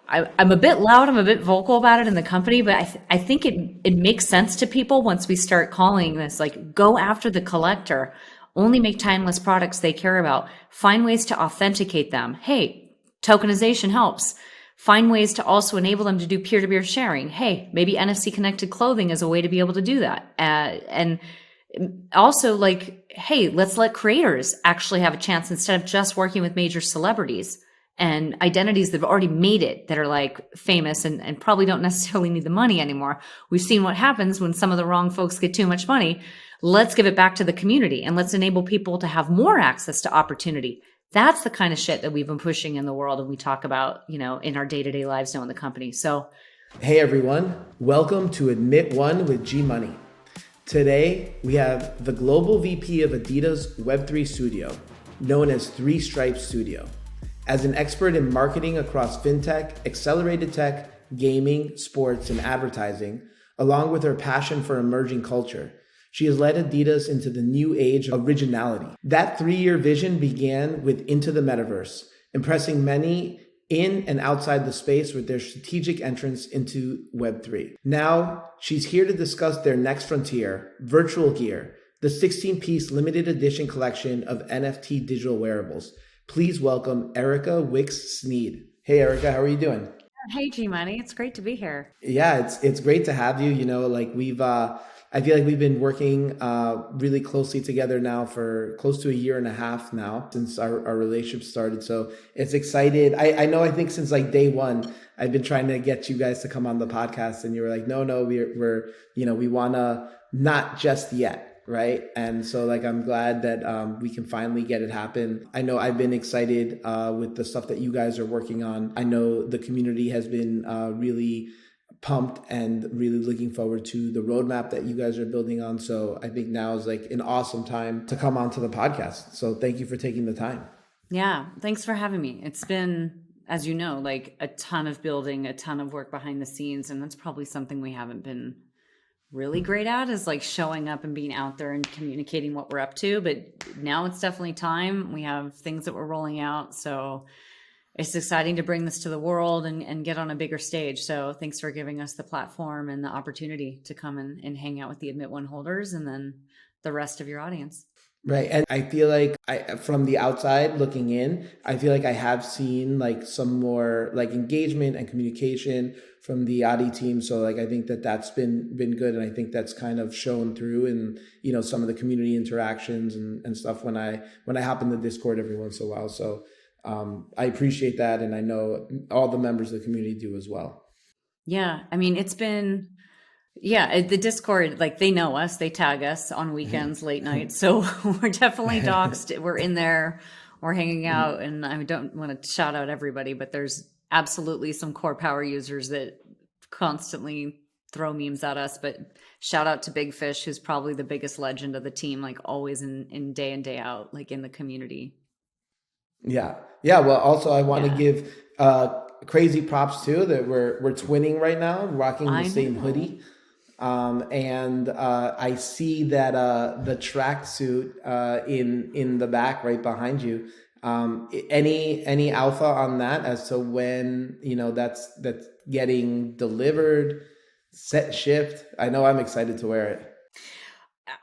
I'm a bit loud, I'm a bit vocal about it in the company, but I think it makes sense to people once we start calling this like go after the collector, only make timeless products they care about, find ways to authenticate them. Hey, tokenization helps. Find ways to also enable them to do peer-to-peer sharing. Hey, maybe NFC connected clothing is a way to be able to do that. And also like, hey, let's let creators actually have a chance instead of just working with major celebrities and identities that have already made it, that are like famous and probably don't necessarily need the money anymore. We've seen what happens when some of the wrong folks get too much money. Let's give it back to the community and let's enable people to have more access to opportunity. That's the kind of shit that we've been pushing in the world and we talk about, in our day-to-day lives now in the company. So, hey everyone, welcome to Admit One with G Money. Today, we have the Global VP of Adidas Web3 Studio, known as Three Stripes Studio. As an expert in marketing across fintech, accelerated tech, gaming, sports, and advertising, along with her passion for emerging culture, she has led Adidas into the new age of originality. That 3-year vision began with Into the Metaverse, impressing many in and outside the space with their strategic entrance into Web3. Now, she's here to discuss their next frontier, virtual gear, the 16-piece limited edition collection of NFT digital wearables. Please welcome Erika Wykes-Sneyd. Hey, Erika, how are you doing? hey, G Money, it's great to be here. Yeah, it's great to have you. I feel like we've been working really closely together now for close to a year and a half now since our relationship started. So it's excited. I think since like day one, I've been trying to get you guys to come on the podcast, and you were like, no, we wanna not just yet. Right. And so like, I'm glad that we can finally get it happen. I know I've been excited with the stuff that you guys are working on. I know the community has been really pumped and really looking forward to the roadmap that you guys are building on. So I think now is like an awesome time to come onto the podcast. So thank you for taking the time. Yeah. Thanks for having me. It's been, as you know, like a ton of building, a ton of work behind the scenes. And that's probably something we haven't been really great at, is like showing up and being out there and communicating what we're up to. But now it's definitely time. We have things that we're rolling out. So it's exciting to bring this to the world and get on a bigger stage. So thanks for giving us the platform and the opportunity to come and hang out with the Admit One holders and then the rest of your audience. Right. And I feel like from the outside looking in, I feel like I have seen like some more like engagement and communication from the Adi team. So like, I think that that's been good. And I think that's kind of shown through in, some of the community interactions and stuff when I hop in the Discord every once in a while. So I appreciate that. And I know all the members of the community do as well. Yeah. I mean, it's been, the Discord, like they know us, they tag us on weekends, late nights. So we're definitely doxed. We're in there, we're hanging out. And I don't want to shout out everybody, but there's absolutely some core power users that constantly throw memes at us. But shout out to Big Fish, who's probably the biggest legend of the team, like always in day out, like in the community. Yeah. Yeah. Well, also I want to give crazy props too that we're twinning right now, rocking the same hoodie. And I see that the tracksuit in the back right behind you. Any alpha on that as to when that's getting delivered, set, shipped? I know I'm excited to wear it.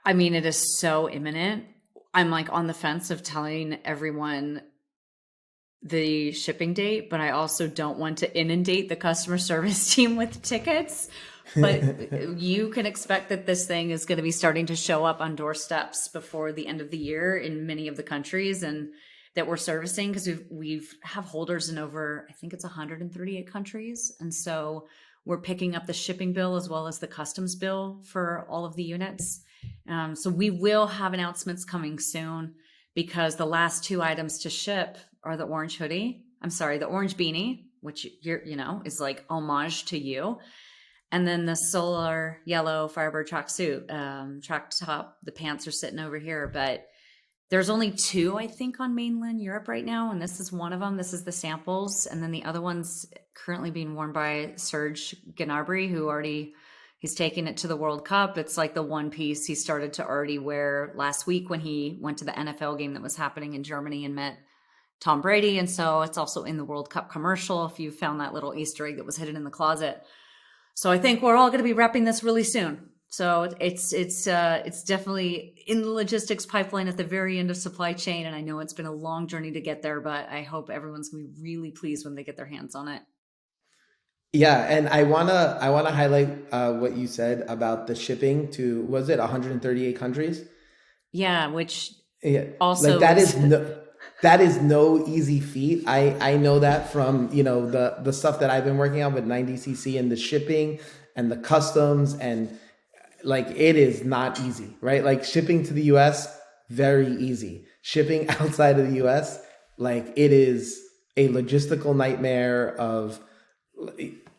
I mean, it is so imminent. I'm like on the fence of telling everyone the shipping date, but I also don't want to inundate the customer service team with tickets. But you can expect that this thing is going to be starting to show up on doorsteps before the end of the year in many of the countries and that we're servicing, because we've have holders in over, I think it's 138 countries. And so we're picking up the shipping bill as well as the customs bill for all of the units. So we will have announcements coming soon, because the last 2 items to ship are the orange beanie, which is like homage to you. And then the solar yellow Firebird tracksuit, track top. The pants are sitting over here, but there's only 2, I think, on mainland Europe right now. And this is one of them. This is the samples. And then the other one's currently being worn by Serge Gnabry, he's taking it to the World Cup. It's like the one piece he started to already wear last week when he went to the NFL game that was happening in Germany and met Tom Brady. And so it's also in the World Cup commercial, if you found that little Easter egg that was hidden in the closet. So I think we're all going to be repping this really soon. So it's definitely in the logistics pipeline at the very end of supply chain. And I know it's been a long journey to get there, but I hope everyone's going to be really pleased when they get their hands on it. Yeah, and I wanna highlight what you said about the shipping to, was it 138 countries? Yeah, which Yeah, like also that is is no easy feat. I know that from, the stuff that I've been working on with 90cc and the shipping and the customs, and like it is not easy, right? Like shipping to the US, very easy. Shipping outside of the US, like it is a logistical nightmare of,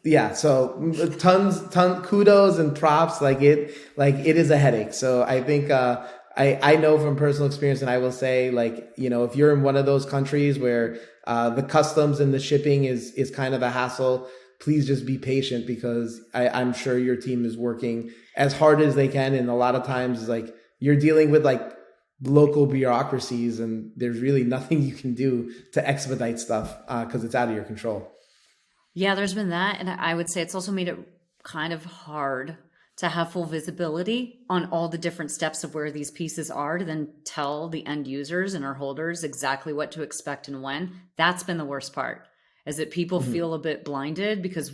yeah. So ton kudos and props. Like it is a headache. So I think I know from personal experience, and I will say, like, if you're in one of those countries where the customs and the shipping is kind of a hassle, please just be patient, because I'm sure your team is working as hard as they can. And a lot of times, like, you're dealing with like local bureaucracies, and there's really nothing you can do to expedite stuff because it's out of your control. Yeah, there's been that. And I would say it's also made it kind of hard to have full visibility on all the different steps of where these pieces are to then tell the end users and our holders exactly what to expect and when. That's been the worst part, is that people feel a bit blinded because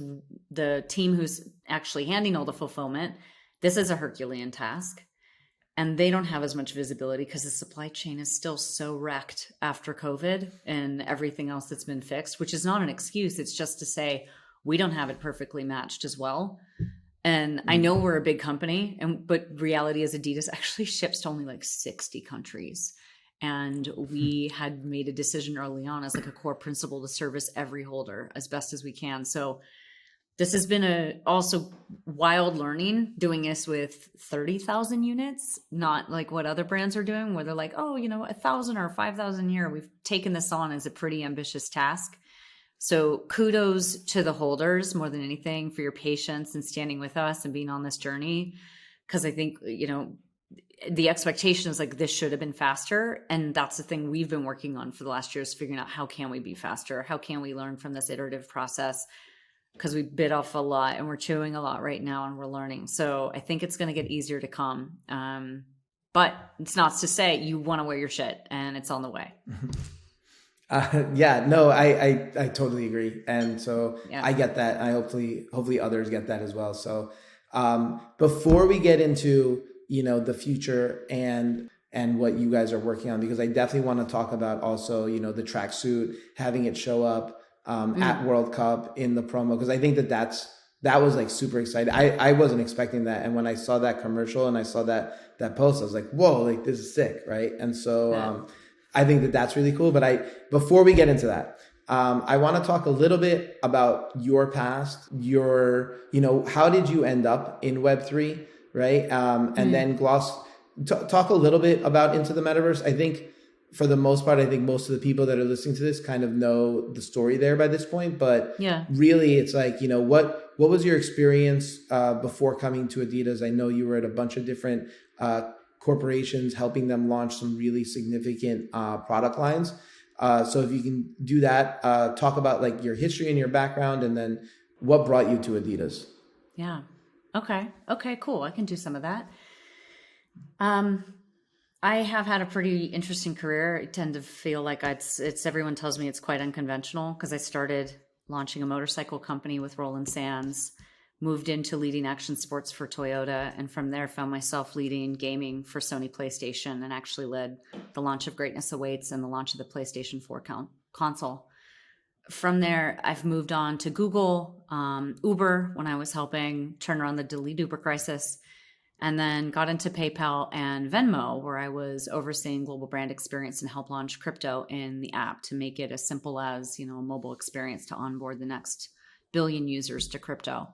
the team who's actually handling all the fulfillment, this is a Herculean task. And they don't have as much visibility because the supply chain is still so wrecked after COVID and everything else that's been fixed, which is not an excuse. It's just to say we don't have it perfectly matched as well. And I know we're a big company, but reality is Adidas actually ships to only like 60 countries. And we had made a decision early on as like a core principle to service every holder as best as we can. So this has been a also wild learning doing this with 30,000 units, not like what other brands are doing where they're like, oh, 1,000 or 5,000 a year. We've taken this on as a pretty ambitious task. So kudos to the holders more than anything for your patience and standing with us and being on this journey. Because I think, the expectation is like this should have been faster. And that's the thing we've been working on for the last year, is figuring out how can we be faster? How can we learn from this iterative process? Because we bit off a lot and we're chewing a lot right now and we're learning. So I think it's going to get easier to come. But it's not to say you want to wear your shit, and it's on the way. Yeah, no, I totally agree. And so Yeah. I get that. I hopefully others get that as well. So before we get into, the future and what you guys are working on, because I definitely want to talk about also, the tracksuit, having it show up at World Cup in the promo, because I think that was like super exciting. I wasn't expecting that. And when I saw that commercial and I saw that post, I was like, whoa, like this is sick. Right. And so I think that that's really cool. But before we get into that, I want to talk a little bit about your past, how did you end up in Web3, right? And then talk a little bit about Into the Metaverse. I think for the most part, I think most of the people that are listening to this kind of know the story there by this point. But really, it's like, what was your experience before coming to Adidas? I know you were at a bunch of different corporations, helping them launch some really significant product lines. So if you can do that, talk about like your history and your background, and then what brought you to Adidas. Yeah. Okay, cool. I can do some of that. I have had a pretty interesting career. I tend to feel like it's everyone tells me it's quite unconventional, because I started launching a motorcycle company with Roland Sands, moved into leading action sports for Toyota, and from there found myself leading gaming for Sony PlayStation, and actually led the launch of Greatness Awaits and the launch of the PlayStation 4 console. From there, I've moved on to Google, Uber, when I was helping turn around the delete Uber crisis, and then got into PayPal and Venmo, where I was overseeing global brand experience and help launch crypto in the app to make it as simple as, a mobile experience to onboard the next billion users to crypto.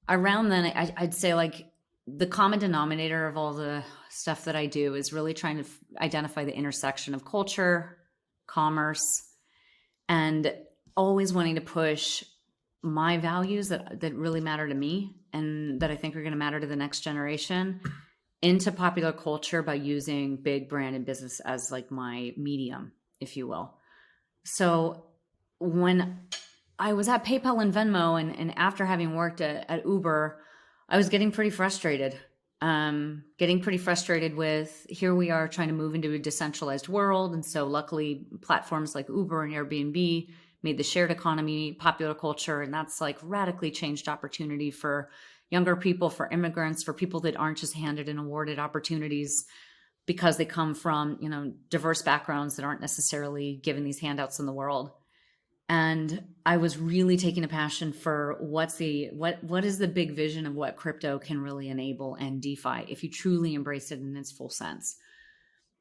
Around then, I'd say like the common denominator of all the stuff that I do is really trying to identify the intersection of culture, commerce, and always wanting to push my values that really matter to me and that I think are going to matter to the next generation into popular culture by using big brand and business as like my medium, if you will. So when I was at PayPal and Venmo, and after having worked at Uber, I was getting pretty frustrated. With here we are trying to move into a decentralized world. And so luckily platforms like Uber and Airbnb made the shared economy popular culture. And that's like radically changed opportunity for younger people, for immigrants, for people that aren't just handed and awarded opportunities because they come from, diverse backgrounds that aren't necessarily given these handouts in the world. And I was really taking a passion for what is the big vision of what crypto can really enable and DeFi if you truly embrace it in its full sense.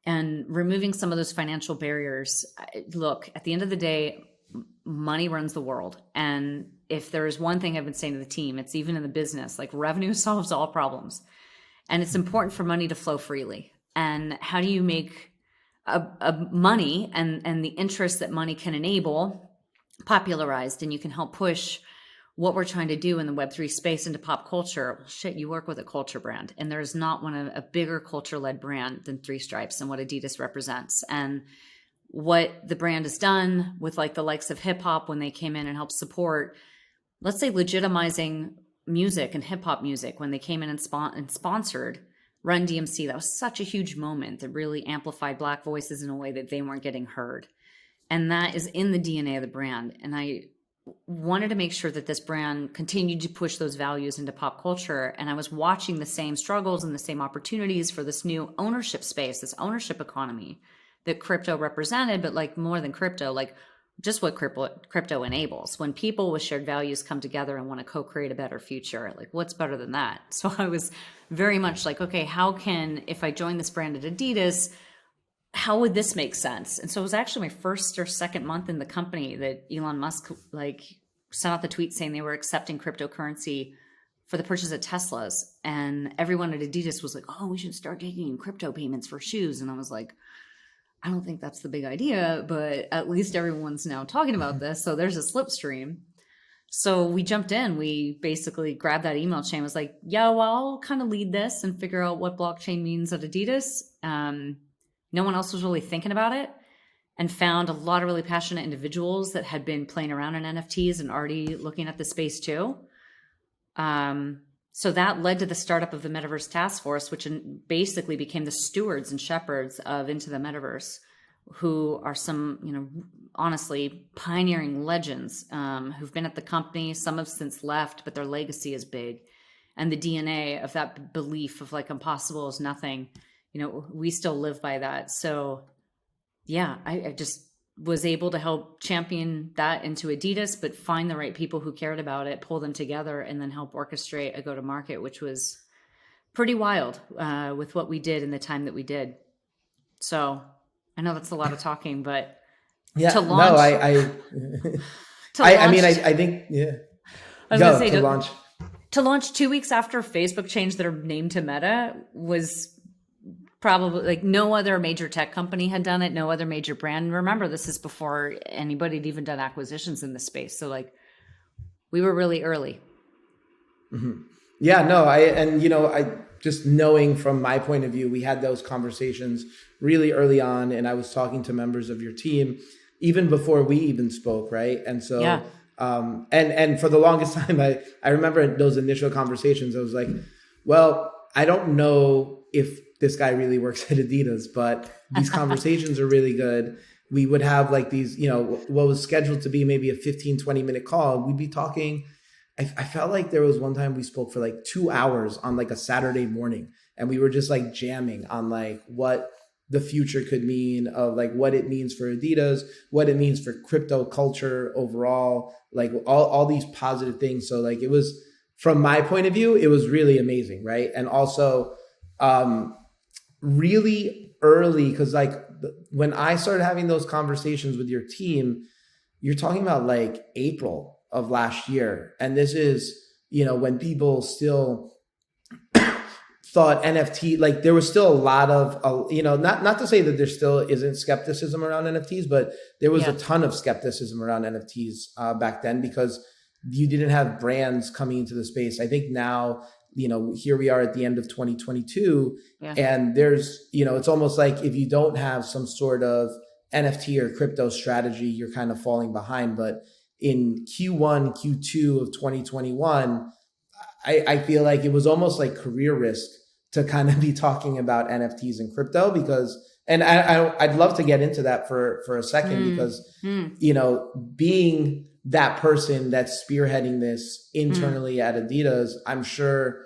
And removing some of those financial barriers. Look, at the end of the day, money runs the world. And if there is one thing I've been saying to the team, it's even in the business, like revenue solves all problems. And it's important for money to flow freely. And how do you make a money and the interest that money can enable popularized, and you can help push what we're trying to do in the Web3 space into pop culture? Well, shit, you work with a culture brand, and there's not a bigger culture-led brand than Three Stripes and what Adidas represents. And what the brand has done with like the likes of hip hop when they came in and helped support, let's say, legitimizing music and hip hop music when they came in and sponsored Run DMC. That was such a huge moment that really amplified Black voices in a way that they weren't getting heard. And that is in the DNA of the brand. And I wanted to make sure that this brand continued to push those values into pop culture. And I was watching the same struggles and the same opportunities for this new ownership space, this ownership economy that crypto represented, but like more than crypto, like just what crypto enables. When people with shared values come together and want to co-create a better future, like what's better than that? So I was very much like, okay, how can, if I join this brand at Adidas, how would this make sense? And so it was actually my first or second month in the company that Elon Musk like sent out the tweet saying they were accepting cryptocurrency for the purchase of Teslas. And everyone at Adidas was like, oh, we should start taking crypto payments for shoes. And I was like, I don't think that's the big idea, but at least everyone's now talking about this. So there's a slipstream. So we jumped in. We basically grabbed that email chain, was like, yeah, well, I'll kind of lead this and figure out what blockchain means at Adidas. No one else was really thinking about it, and found a lot of really passionate individuals that had been playing around in NFTs and already looking at the space too. So that led to the startup of the Metaverse Task Force, which basically became the stewards and shepherds of Into the Metaverse, who are some, honestly, pioneering legends who've been at the company. Some have since left, but their legacy is big. And the DNA of that belief of like impossible is nothing, we still live by that. So yeah, I just was able to help champion that into Adidas, but find the right people who cared about it, pull them together, and then help orchestrate a go-to-market, which was pretty wild with what we did in the time that we did. So I know that's a lot of talking, but yeah, to launch, I think, yeah. I was going to say, to launch 2 weeks after Facebook changed their name to Meta was probably like no other major tech company had done it, no other major brand. And remember, this is before anybody had even done acquisitions in the space. So like we were really early. Mm-hmm. Yeah, no, I just knowing from my point of view, we had those conversations really early on, and I was talking to members of your team even before we even spoke, right? And so, yeah. And for the longest time, I remember those initial conversations, I was like, well, I don't know if this guy really works at Adidas, but these conversations are really good. We would have like these, what was scheduled to be maybe a 15, 20-minute call. We'd be talking. I felt like there was one time we spoke for like 2 hours on like a Saturday morning, and we were just like jamming on like what the future could mean, of like what it means for Adidas, what it means for crypto culture overall, like all these positive things. So like it was, from my point of view, it was really amazing, right? And also really early, because like when I started having those conversations with your team, you're talking about like April of last year. And this is, when people still thought NFT, like there was still a lot of, not to say that there still isn't skepticism around NFTs, but there was a ton of skepticism around NFTs back then, because you didn't have brands coming into the space. I think now, here we are at the end of 2022, and there's, it's almost like if you don't have some sort of NFT or crypto strategy, you're kind of falling behind. But in Q1, Q2 of 2021, I feel like it was almost like career risk to kind of be talking about NFTs and crypto because, and I'd love to get into that for a second because, being that person that's spearheading this internally at Adidas, I'm sure,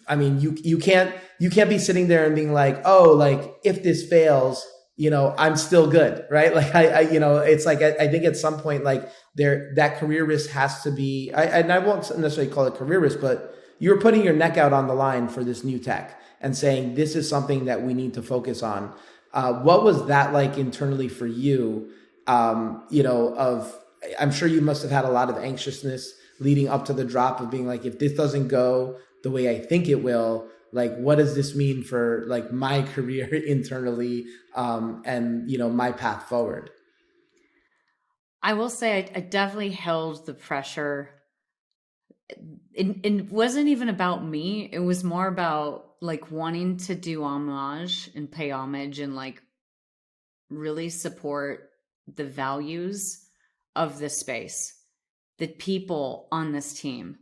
I mean, you can't be sitting there and being like, oh, like if this fails, I'm still good, right? Like it's like I think at some point, like that career risk has to be. And I won't necessarily call it career risk, but you're putting your neck out on the line for this new tech and saying this is something that we need to focus on. What was that like internally for you? I'm sure you must have had a lot of anxiousness leading up to the drop of being like, if this doesn't go the way I think it will, like, what does this mean for like my career internally, and my path forward? I will say I definitely held the pressure. It wasn't even about me. It was more about like wanting to do homage and pay homage and like really support the values of this space, the people on this team.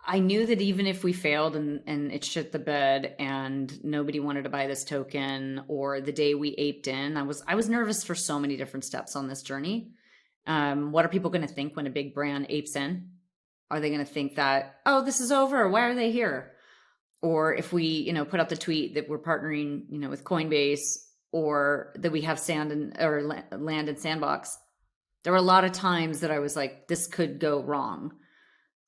I knew that even if we failed and it shit the bed and nobody wanted to buy this token, or the day we aped in, I was nervous for so many different steps on this journey. What are people going to think when a big brand apes in? Are they going to think that, oh, this is over? Why are they here? Or if we, put out the tweet that we're partnering, with Coinbase, or that we have land and sandbox. There were a lot of times that I was like, this could go wrong.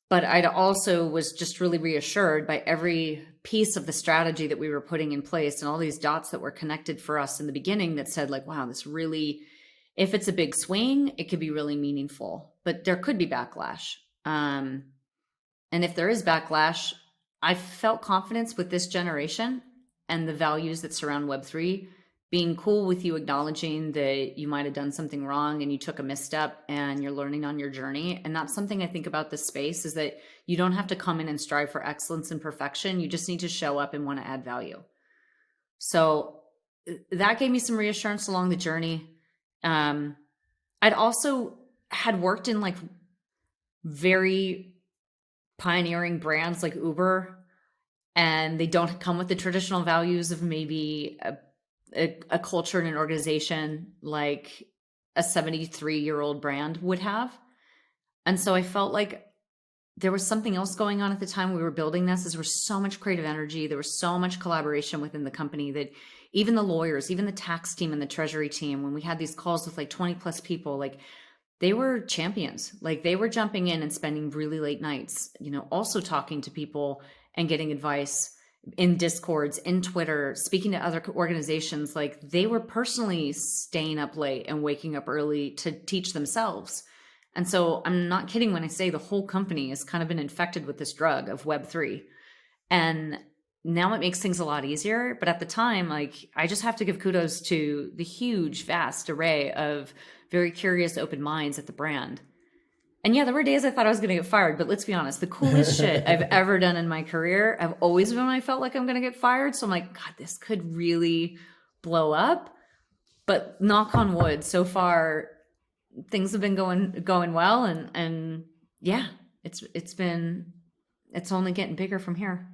But I also was just really reassured by every piece of the strategy that we were putting in place and all these dots that were connected for us in the beginning that said like, wow, this really, if it's a big swing, it could be really meaningful, but there could be backlash. And if there is backlash, I felt confidence with this generation and the values that surround Web3 being cool with you acknowledging that you might have done something wrong and you took a misstep and you're learning on your journey. And that's something I think about this space, is that you don't have to come in and strive for excellence and perfection. You just need to show up and want to add value. So that gave me some reassurance along the journey. I'd also had worked in like very pioneering brands like Uber, and they don't come with the traditional values of maybe a culture and an organization like a 73-year-old brand would have. And so I felt like there was something else going on at the time we were building this. There was so much creative energy. There was so much collaboration within the company that even the lawyers, even the tax team and the treasury team, when we had these calls with like 20 plus people, like they were champions. Like they were jumping in and spending really late nights, also talking to people and getting advice in Discords, in Twitter, speaking to other organizations. Like they were personally staying up late and waking up early to teach themselves. And so I'm not kidding when I say the whole company has kind of been infected with this drug of Web3. And now it makes things a lot easier. But at the time, like I just have to give kudos to the huge, vast array of very curious, open minds at the brand. And yeah, there were days I thought I was going to get fired, but let's be honest, the coolest shit I've ever done in my career, I've always been when I felt like I'm going to get fired. So I'm like, God, this could really blow up. But knock on wood, so far things have been going well, and yeah, it's only getting bigger from here.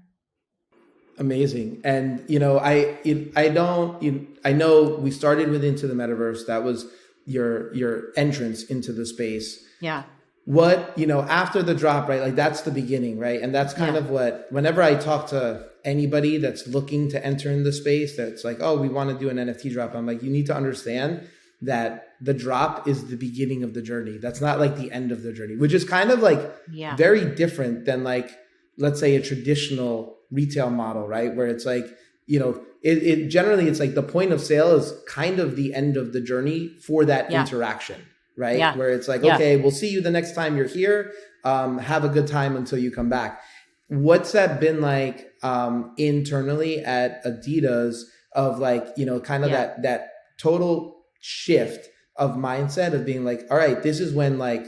Amazing. And I know we started with Into the Metaverse. That was your entrance into the space. Yeah. What, after the drop, right? Like that's the beginning, right? And that's kind of what, whenever I talk to anybody that's looking to enter in the space, that's like, oh, we want to do an NFT drop. I'm like, you need to understand that the drop is the beginning of the journey. That's not like the end of the journey, which is kind of like very different than like, let's say a traditional retail model, right? Where it's like, it generally, it's like the point of sale is kind of the end of the journey for that interaction. Right? Yeah. Where it's like, okay, we'll see you the next time you're here. Have a good time until you come back. What's that been like internally at Adidas of like, kind of that total shift of mindset of being like, all right, this is when like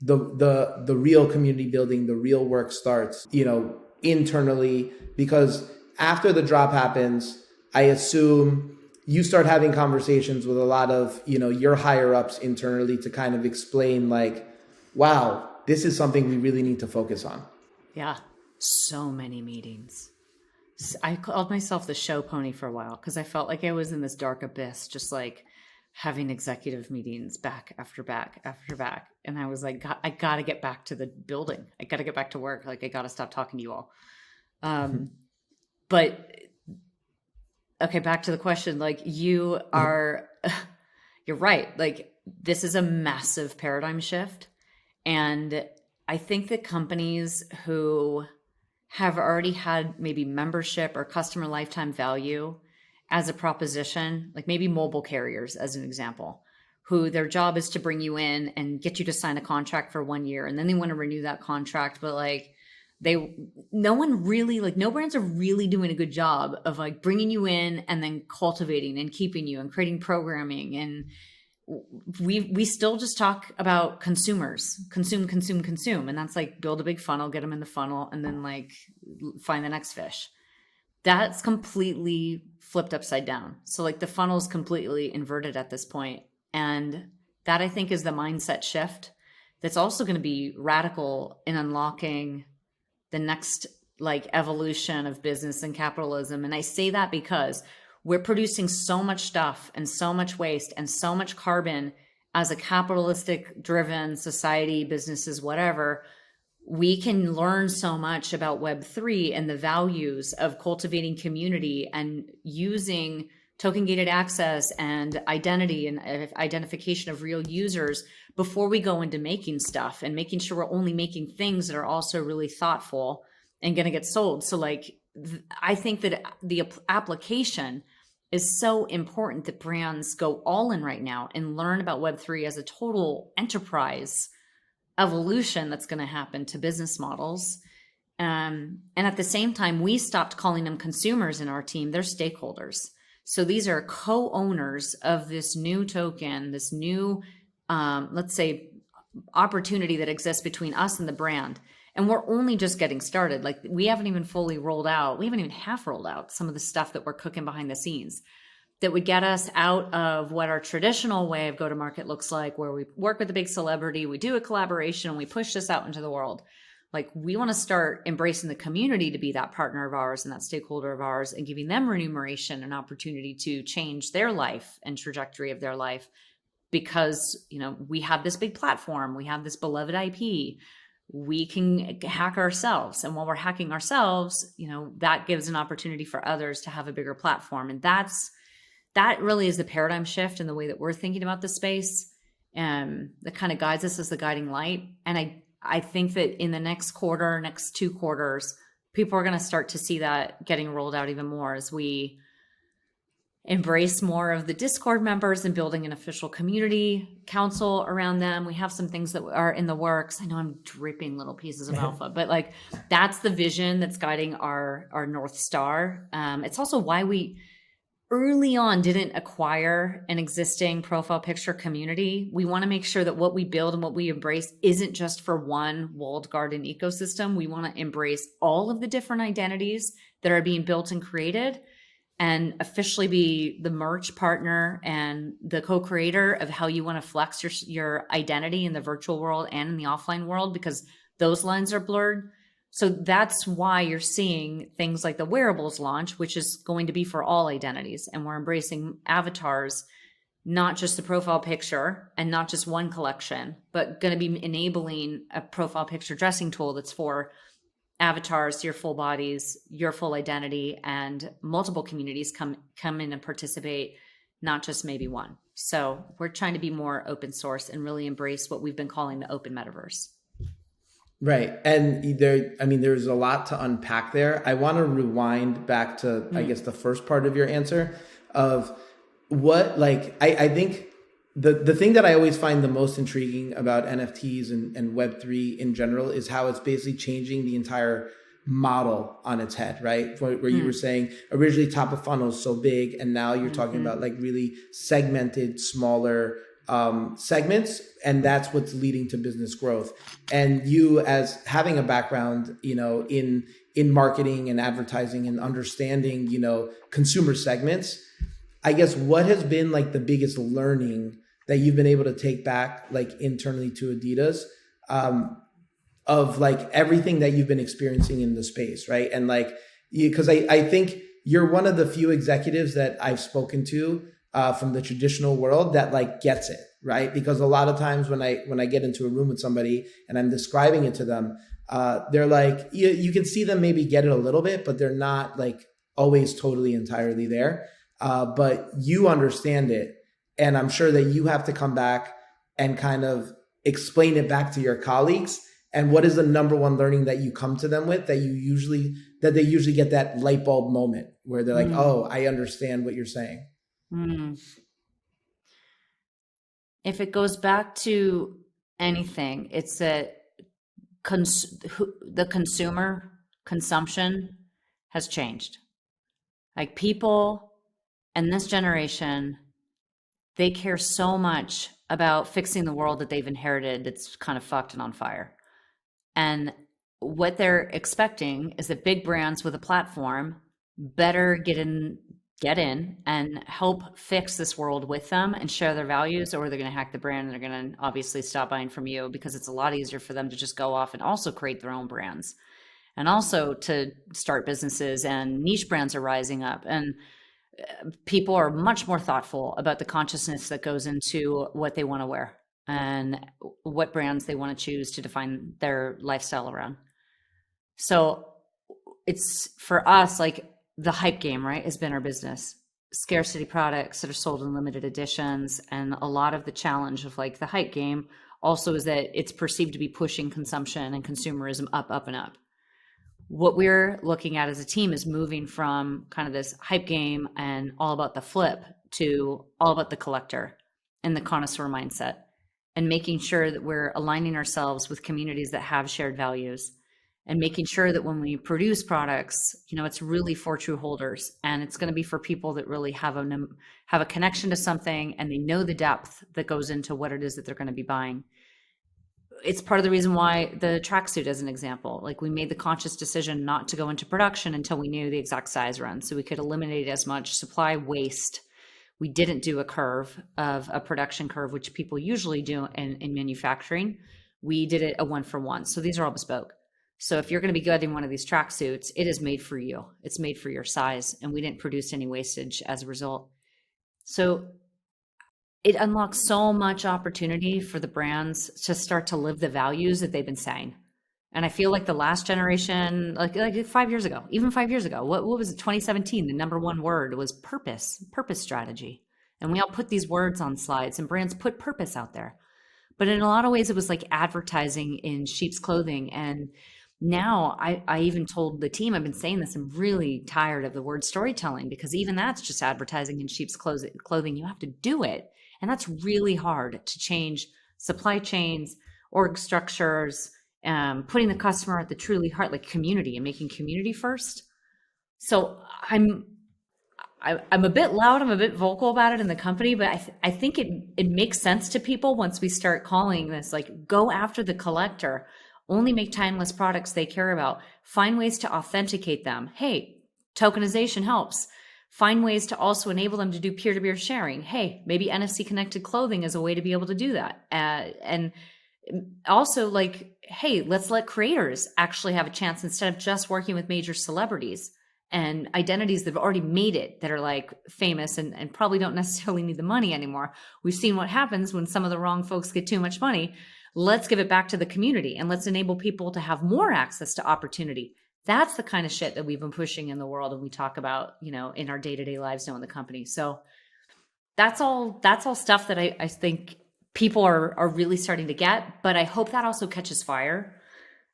the real community building, the real work starts, internally, because after the drop happens, I assume you start having conversations with a lot of, your higher ups internally to kind of explain like, wow, this is something we really need to focus on. Yeah. So many meetings. I called myself the show pony for a while because I felt like I was in this dark abyss, just like having executive meetings back after back after back. And I was like, I got to get back to the building. I got to get back to work. Like, I got to stop talking to you all. But okay, back to the question. Like, you're right. Like, this is a massive paradigm shift. And I think that companies who have already had maybe membership or customer lifetime value as a proposition, like maybe mobile carriers as an example, who their job is to bring you in and get you to sign a contract for 1 year, and then they want to renew that contract, but like no brands are really doing a good job of like bringing you in and then cultivating and keeping you and creating programming. And we still just talk about consumers, consume. And that's like build a big funnel, get them in the funnel, and then like find the next fish. That's completely flipped upside down. So like the funnel is completely inverted at this point. And that I think is the mindset shift that's also going to be radical in unlocking the next like evolution of business and capitalism. And I say that because we're producing so much stuff and so much waste and so much carbon as a capitalistic driven society, businesses, whatever. We can learn so much about Web3 and the values of cultivating community and using token gated access and identity and identification of real users before we go into making stuff and making sure we're only making things that are also really thoughtful and going to get sold. So like, I think that the application is so important that brands go all in right now and learn about Web3 as a total enterprise evolution that's going to happen to business models. And at the same time, we stopped calling them consumers in our team. They're stakeholders. So these are co-owners of this new token, this new, let's say, opportunity that exists between us and the brand. And we're only just getting started. Like we haven't even fully rolled out. We haven't even half rolled out some of the stuff that we're cooking behind the scenes that would get us out of what our traditional way of go-to-market looks like, where we work with a big celebrity, we do a collaboration, and we push this out into the world. Like we want to start embracing the community to be that partner of ours and that stakeholder of ours and giving them remuneration and opportunity to change their life and trajectory of their life because, we have this big platform, we have this beloved IP, we can hack ourselves. And while we're hacking ourselves, that gives an opportunity for others to have a bigger platform. And that really is the paradigm shift in the way that we're thinking about the space. That kind of guides us as the guiding light. And I think that in the next 2 quarters, people are going to start to see that getting rolled out even more as we embrace more of the Discord members and building an official community council around them. We have some things that are in the works. I know I'm dripping little pieces of alpha, but like that's the vision that's guiding our North Star. It's also why we early on didn't acquire an existing profile picture community. We want to make sure that what we build and what we embrace isn't just for one walled garden ecosystem. We want to embrace all of the different identities that are being built and created and officially be the merch partner and the co-creator of how you want to flex your identity in the virtual world and in the offline world, because those lines are blurred. So that's why you're seeing things like the wearables launch, which is going to be for all identities. And we're embracing avatars, not just the profile picture and not just one collection, but going to be enabling a profile picture dressing tool that's for avatars, your full bodies, your full identity, and multiple communities come in and participate, not just maybe one. So we're trying to be more open source and really embrace what we've been calling the open metaverse. Right. And there's a lot to unpack there. I want to rewind back to, I guess, the first part of your answer of what, like, I think the thing that I always find the most intriguing about NFTs and Web3 in general is how it's basically changing the entire model on its head, right? Where you were saying originally top of funnel is so big, and now you're talking about like really segmented, smaller segments, and that's what's leading to business growth. And you, as having a background, in marketing and advertising and understanding, consumer segments, I guess what has been like the biggest learning that you've been able to take back like internally to Adidas, of like everything that you've been experiencing in the space, right? And like, because I think you're one of the few executives that I've spoken to from the traditional world that like gets it, right? Because a lot of times when I get into a room with somebody and I'm describing it to them, they're like, you can see them maybe get it a little bit, but they're not like always totally entirely there. But you understand it. And I'm sure that you have to come back and kind of explain it back to your colleagues. And what is the number one learning that you come to them with that they usually get that light bulb moment where they're like, oh, I understand what you're saying. If it goes back to anything, it's that the consumer consumption has changed. Like people in this generation, they care so much about fixing the world that they've inherited that's kind of fucked and on fire. And what they're expecting is that big brands with a platform better get in and help fix this world with them and share their values, or they're going to hack the brand and they're going to obviously stop buying from you, because it's a lot easier for them to just go off and also create their own brands and also to start businesses, and niche brands are rising up, and people are much more thoughtful about the consciousness that goes into what they want to wear and what brands they want to choose to define their lifestyle around. So it's for us, like the hype game, right, has been our business. Scarcity products that are sold in limited editions. And a lot of the challenge of like the hype game also is that it's perceived to be pushing consumption and consumerism up, up, and up. What we're looking at as a team is moving from kind of this hype game and all about the flip to all about the collector and the connoisseur mindset, and making sure that we're aligning ourselves with communities that have shared values, and making sure that when we produce products, it's really for true holders, and it's going to be for people that really have a connection to something, and they know the depth that goes into what it is that they're going to be buying. It's part of the reason why the tracksuit, as an example, like we made the conscious decision not to go into production until we knew the exact size run, so we could eliminate as much supply waste. We didn't do a curve of a production curve, which people usually do in manufacturing. We did it a 1-for-1. So these are all bespoke. So if you're going to be getting one of these tracksuits, it is made for you. It's made for your size, and we didn't produce any wastage as a result. So it unlocks so much opportunity for the brands to start to live the values that they've been saying. And I feel like the last generation, like 5 years ago, even 5 years ago, what was it, 2017, the number one word was purpose strategy. And we all put these words on slides, and brands put purpose out there. But in a lot of ways, it was like advertising in sheep's clothing. And now I even told the team, I've been saying this, I'm really tired of the word storytelling, because even that's just advertising in sheep's clothing. You have to do it. And that's really hard to change supply chains, org structures, putting the customer at the truly heart, like community, and making community first. So I'm a bit loud, I'm a bit vocal about it in the company, but I think it makes sense to people once we start calling this like, go after the collector, only make timeless products they care about, find ways to authenticate them. Hey, tokenization helps. Find ways to also enable them to do peer-to-peer sharing. Hey, maybe NFC connected clothing is a way to be able to do that. And also like, hey, let's let creators actually have a chance instead of just working with major celebrities and identities that have already made it, that are like famous and probably don't necessarily need the money anymore. We've seen what happens when some of the wrong folks get too much money. Let's give it back to the community, and let's enable people to have more access to opportunity. That's the kind of shit that we've been pushing in the world, and we talk about, in our day-to-day lives now in the company. So that's all stuff that I think people are really starting to get, but I hope that also catches fire,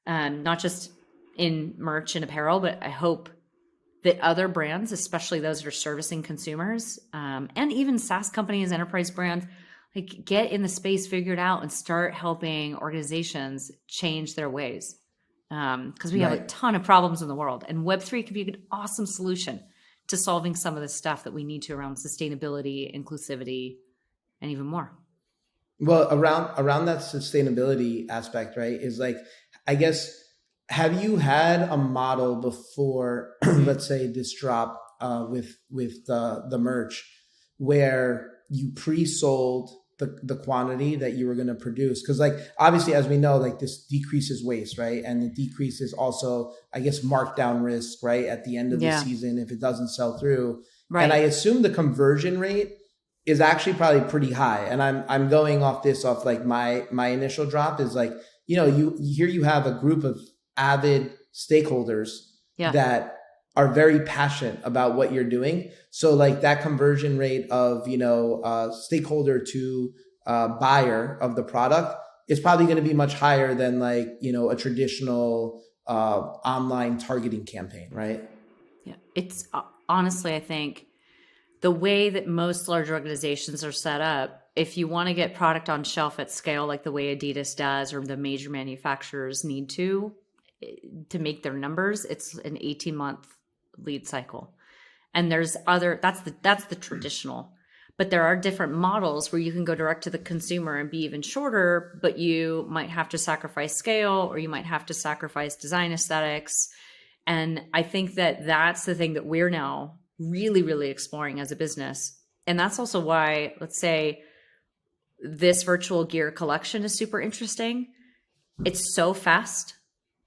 not just in merch and apparel, but I hope that other brands, especially those that are servicing consumers, and even SaaS companies, enterprise brands, like get in the space, figure it out, and start helping organizations change their ways. Because we have a ton of problems in the world, and Web3 could be an awesome solution to solving some of the stuff that we need to around sustainability, inclusivity, and even more. Well, around that sustainability aspect, right, is like, I guess, have you had a model before, let's say this drop with the merch, where you pre-sold the quantity that you were going to produce? Because like obviously, as we know, like this decreases waste, right? And it decreases also, I guess, markdown risk, right, at the end of the Yeah. season if it doesn't sell through. And I Right. assume the conversion rate is actually probably pretty high. And I'm going off like my initial drop is like, you here you have a group of avid stakeholders Yeah. that are very passionate about what you're doing. So like that conversion rate of, stakeholder to buyer of the product is probably going to be much higher than like, a traditional online targeting campaign, right? Yeah. It's honestly, I think the way that most large organizations are set up, if you want to get product on shelf at scale, like the way Adidas does, or the major manufacturers need to make their numbers, it's an 18-month lead cycle. And that's the traditional, but there are different models where you can go direct to the consumer and be even shorter, but you might have to sacrifice scale, or you might have to sacrifice design aesthetics. And I think that that's the thing that we're now really, really exploring as a business. And that's also why, let's say, this virtual gear collection is super interesting. It's so fast.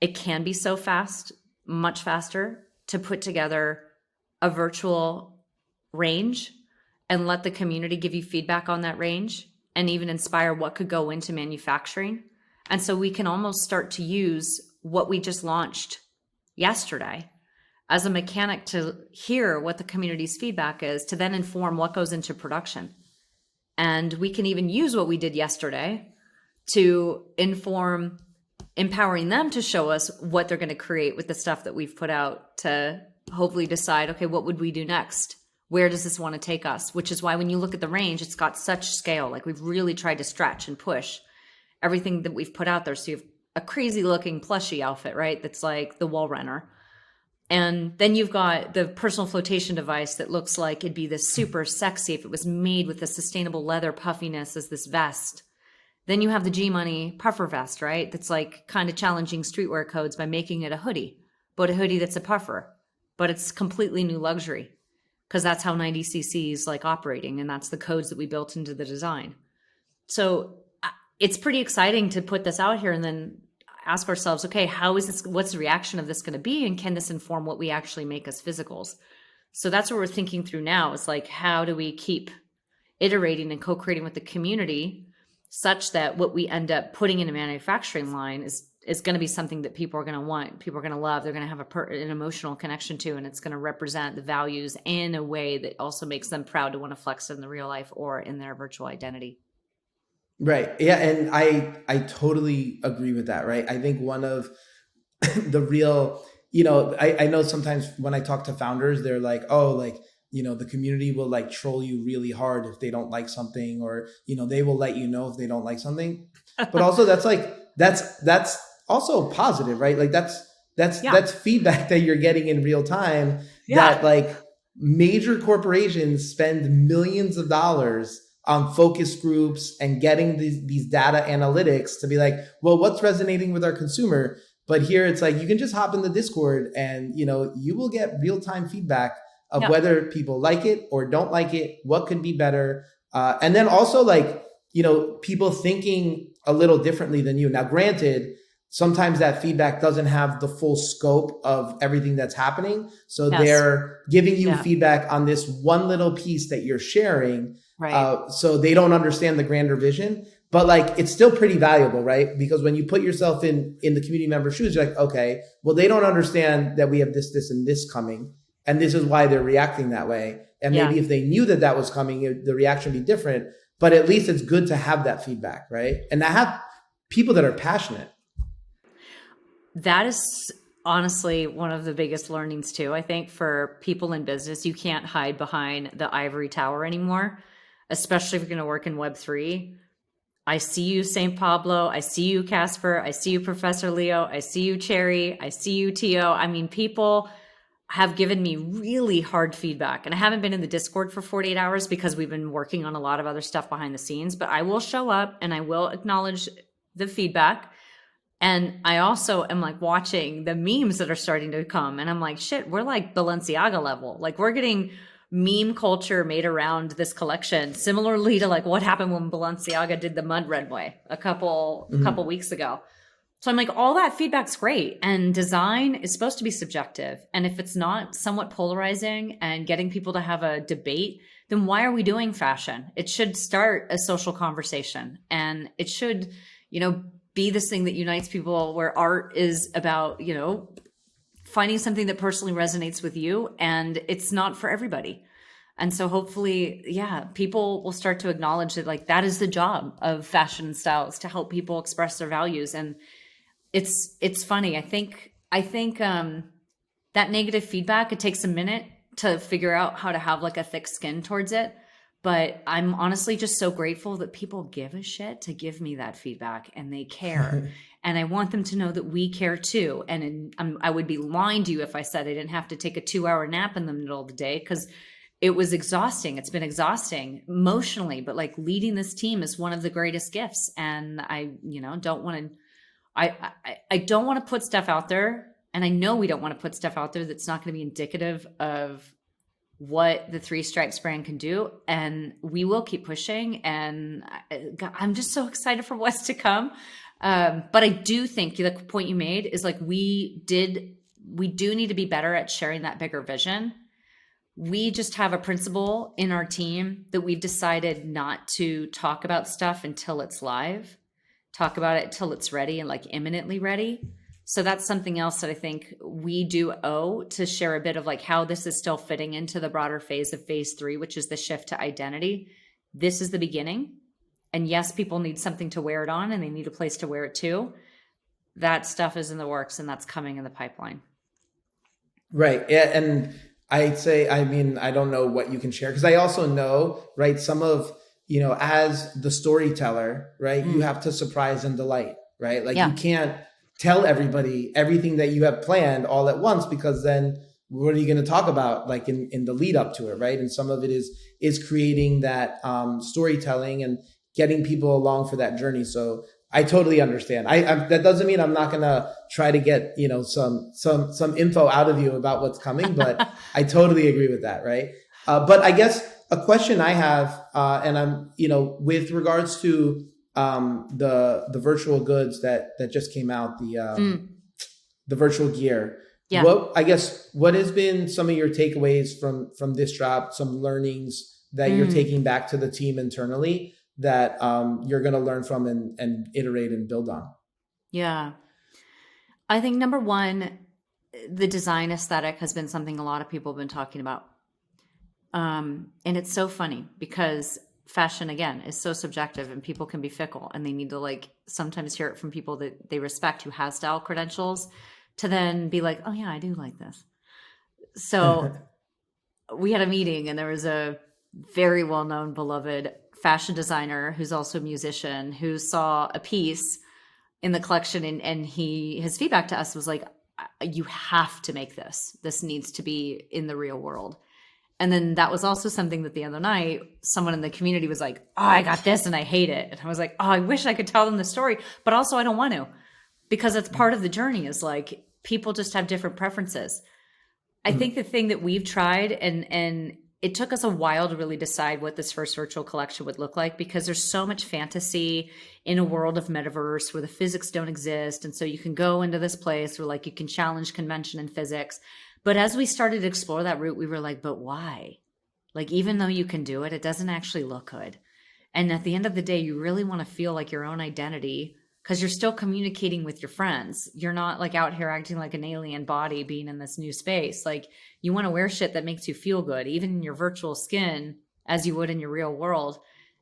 It can be so fast, much faster, to put together a virtual range and let the community give you feedback on that range and even inspire what could go into manufacturing. And so we can almost start to use what we just launched yesterday as a mechanic to hear what the community's feedback is, to then inform what goes into production. And we can even use what we did yesterday to inform empowering them to show us what they're going to create with the stuff that we've put out, to hopefully decide, okay, what would we do next? Where does this want to take us? Which is why when you look at the range, it's got such scale. Like we've really tried to stretch and push everything that we've put out there. So you have a crazy looking plushie outfit, right? That's like the wall runner. And then you've got the personal flotation device that looks like it'd be this super sexy if it was made with the sustainable leather puffiness as this vest. Then you have the G Money puffer vest, right? That's like kind of challenging streetwear codes by making it a hoodie, but a hoodie that's a puffer, but it's completely new luxury because that's how 90cc is like operating. And that's the codes that we built into the design. So it's pretty exciting to put this out here and then ask ourselves, okay, how is this, what's the reaction of this going to be? And can this inform what we actually make as physicals? So that's what we're thinking through now, is like, how do we keep iterating and co-creating with the community such that what we end up putting in a manufacturing line is going to be something that people are going to want, people are going to love, they're going to have an emotional connection to, and it's going to represent the values in a way that also makes them proud to want to flex in the real life or in their virtual identity. Right. Yeah. And I totally agree with that. Right. I think one of the real, I know sometimes when I talk to founders, they're like, oh, like, the community will like troll you really hard if they don't like something, or, they will let you know if they don't like something. But also that's also positive, right? Like that's feedback that you're getting in real time, that like major corporations spend millions of dollars on focus groups and getting these data analytics to be like, well, what's resonating with our consumer? But here it's like, you can just hop in the Discord and, you will get real-time feedback of whether people like it or don't like it, what could be better. And then also like, people thinking a little differently than you. Now, granted, sometimes that feedback doesn't have the full scope of everything that's happening. So they're giving you feedback on this one little piece that you're sharing. Right. So they don't understand the grander vision, but like, it's still pretty valuable, right? Because when you put yourself in the community member shoes, you're like, okay, well, they don't understand that we have this, and this coming, and this is why they're reacting that way. And maybe if they knew that was coming, the reaction would be different, but at least it's good to have that feedback, right? And to have people that are passionate. That is honestly one of the biggest learnings too. I think for people in business, you can't hide behind the ivory tower anymore, especially if you're going to work in Web3. I see you, St. Pablo. I see you, Casper. I see you, Professor Leo. I see you, Cherry. I see you, Tio. I mean, people have given me really hard feedback, and I haven't been in the Discord for 48 hours because we've been working on a lot of other stuff behind the scenes, but I will show up and I will acknowledge the feedback. And I also am like watching the memes that are starting to come, and I'm like, shit, we're like Balenciaga level. Like we're getting meme culture made around this collection, similarly to like what happened when Balenciaga did the mud runway a couple weeks ago. So I'm like, all that feedback's great. And design is supposed to be subjective. And if it's not somewhat polarizing and getting people to have a debate, then why are we doing fashion? It should start a social conversation, and it should, be this thing that unites people, where art is about, finding something that personally resonates with you, and it's not for everybody. And so hopefully, people will start to acknowledge that like that is the job of fashion and styles, to help people express their values. And it's funny. I think that negative feedback, it takes a minute to figure out how to have like a thick skin towards it. But I'm honestly just so grateful that people give a shit to give me that feedback, and they care. And I want them to know that we care too. And I would be lying to you if I said I didn't have to take a 2-hour nap in the middle of the day, because it was exhausting. It's been exhausting emotionally, but like leading this team is one of the greatest gifts. And I, don't want to, I don't want to put stuff out there. And I know we don't want to put stuff out there that's not going to be indicative of what the Three Stripes brand can do. And we will keep pushing. And I'm just so excited for what's to come. But I do think the point you made is like, we do need to be better at sharing that bigger vision. We just have a principle in our team that we've decided not to talk about stuff until it's live, talk about it till it's ready and like imminently ready. So that's something else that I think we do owe to share a bit of like how this is still fitting into the broader phase of phase 3, which is the shift to identity. This is the beginning. And yes, people need something to wear it on, and they need a place to wear it too. That stuff is in the works, and that's coming in the pipeline. Right. Yeah. And I'd say, I don't know what you can share, because I also know, right, some of, as the storyteller, right, you have to surprise and delight, right? Like you can't tell everybody everything that you have planned all at once, because then what are you going to talk about like in the lead up to it, right? And some of it is creating that storytelling and getting people along for that journey. So I totally understand. I that doesn't mean I'm not going to try to get, some info out of you about what's coming, but I totally agree with that. Right. But I guess a question I have, and I'm, with regards to the virtual goods that just came out, the virtual gear. Yeah. What has been some of your takeaways from this drop, some learnings that you're taking back to the team internally that you're going to learn from and iterate and build on? Yeah. I think number one, the design aesthetic has been something a lot of people have been talking about. And it's so funny because fashion, again, is so subjective, and people can be fickle, and they need to like sometimes hear it from people that they respect who has style credentials to then be like, oh yeah, I do like this. So we had a meeting, and there was a very well-known, beloved fashion designer who's also a musician who saw a piece in the collection, and his feedback to us was like, you have to make this. This needs to be in the real world. And then that was also something that the other night, someone in the community was like, oh, I got this and I hate it. And I was like, oh, I wish I could tell them the story, but also I don't want to, because it's part of the journey, is like people just have different preferences. I think the thing that we've tried, and it took us a while to really decide what this first virtual collection would look like, because there's so much fantasy in a world of metaverse where the physics don't exist. And so you can go into this place where like you can challenge convention and physics. But as we started to explore that route, we were like, but why? Like, even though you can do it, it doesn't actually look good. And at the end of the day, you really want to feel like your own identity, because you're still communicating with your friends. You're not like out here acting like an alien body being in this new space. Like, you want to wear shit that makes you feel good, even in your virtual skin, as you would in your real world.